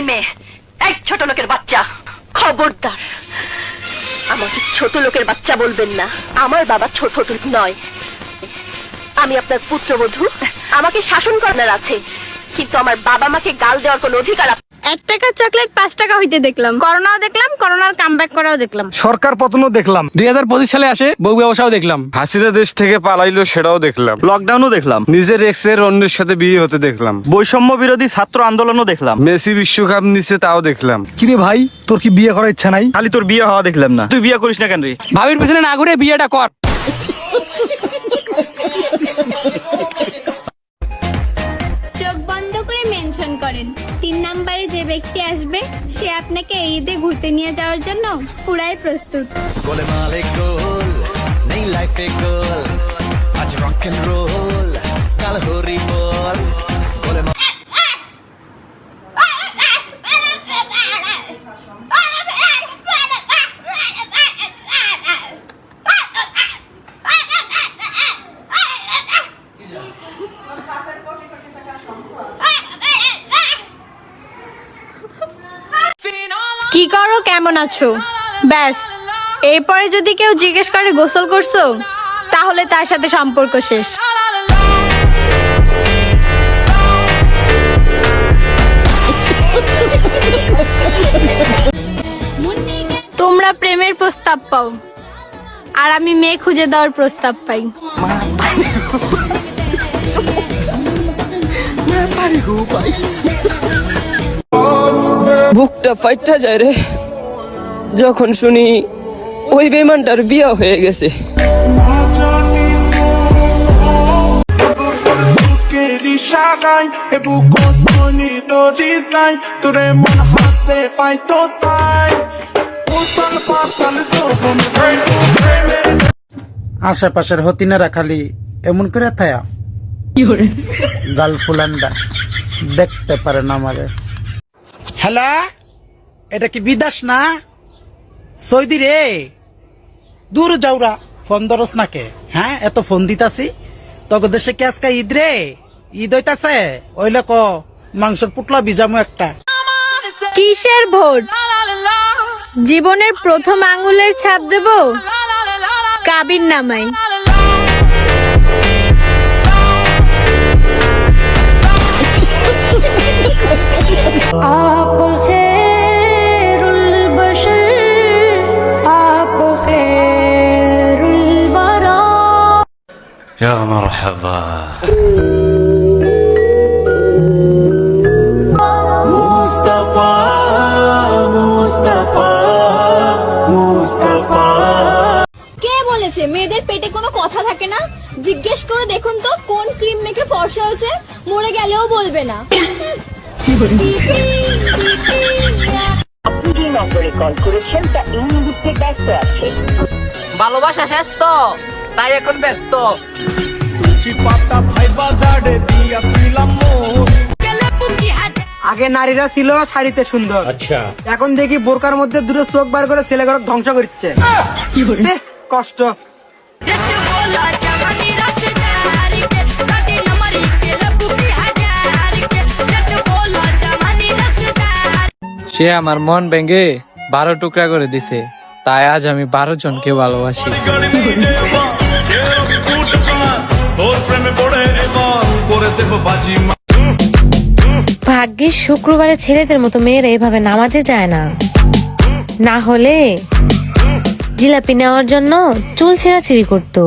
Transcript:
এই মেয়ে, এক ছোট লোকের বাচ্চা, খবরদার আমাকে ছোট লোকের বাচ্চা বলবেন না। আমার বাবা ছোট নয়, আমি আপনার পুত্রবধূ। আমাকে শাসন করার আছে, কিন্তু আমার বাবা মাকে গাল দেওয়ার কোনো অধিকার। 1 টাকার চকলেট 5 টাকা হইতে দেখলাম, করোনাও দেখলাম, করোনার কামব্যাক করাও দেখলাম, সরকার পতনও দেখলাম, 2025 সালে আসে বউ ব্যবসাও দেখলাম, হাসিনা দেশ থেকে পালাইলো সেটাও দেখলাম, লকডাউনও দেখলাম, নিজের এক্সের অন্যের সাথে বিয়ে হতে দেখলাম, বৈষম্য বিরোধী ছাত্র আন্দোলনও দেখলাম, মেসি বিশ্বকাপ নিছে তাও দেখলাম। কিরে ভাই, তোর কি বিয়ে করার ইচ্ছা নাই? খালি তোর বিয়ে হওয়া দেখলাম না। তুই বিয়ে করিস না কেন রে? ভাবির পিছনে না ঘুরে বিয়েটা কর। চোখ বন্ধ করে মেনশন করেন 3 নম্বরে যে ব্যক্তি আসবে সে আপনাকে এই ঈদে ঘুরতে নিয়ে যাওয়ার জন্য পুরাই প্রস্তুত। গোলমালে গোল নেই লাইফে গোল, আজ রক এন্ড রোল, কাল হরি বল। কি করো, কেমন আছো, ব্যাস। এরপরে যদি কেউ জিজ্ঞেস করে গোসল করছো, তাহলে তার সাথে সম্পর্ক শেষ। তোমরা প্রেমের প্রস্তাব পাও, আর আমি মেয়ে খুঁজে দেওয়ার প্রস্তাব পাই। বুকটা ফাইটটা যায় রে যখন শুনি ওই বেমানটার বিয়া হয়ে গেছে। আশেপাশের হতিনেরা খালি এমন করে থায়া গাল ফুলান্ডা দেখতে পারে না আমারে। হ্যালো, এটা কি বিদেশ না সৌদি রে? দূর যাওরা, ফোন ধরস না কে? হ্যাঁ, এত ফোন দিতাছি। তোকে দেশে কি আজকে ঈদ রে? ঈদ হইতাছে, ওইলে ক মাংসের পুটলা বিজামু একটা। কিসের ভোট? জীবনের প্রথম আঙ্গুলের ছাপ দেব কাবির নামাই। يا مرحبا মুস্তাফা মুস্তাফা মুস্তাফা। কে বলেছে মেয়েদের পেটে কোনো কথা থাকে না? জিজ্ঞেস করে দেখুন তো কোন ক্রিম মেখে ফর্সা হয়েছে, মরে গেলেও বলবে না। আপনি যে নম্বরে কল করেছেন তা এই মুহূর্তে ব্যস্ত আছে। ভালোবাসা শেষ তো, তাই এখন ব্যস্ত। আগে নারীরা ছিল শাড়িতে সুন্দর, আচ্ছা এখন দেখি বোরকার মধ্যে দুটো চোখ বার করে ছেলেগুলো ধ্বংস করছে। কষ্ট। সে আমার মন ভেঙে 12 টুকরা করে দিছে, তাই আজ আমি 12 জনকে ভালোবাসি। ভাগ্যিস শুক্রবারে ছেলেদের মতো মেয়েরা এভাবে নামাজে যায় না, না হলে জিলাপি নেওয়ার জন্য চুল ছেঁড়াছিড়ি করতো।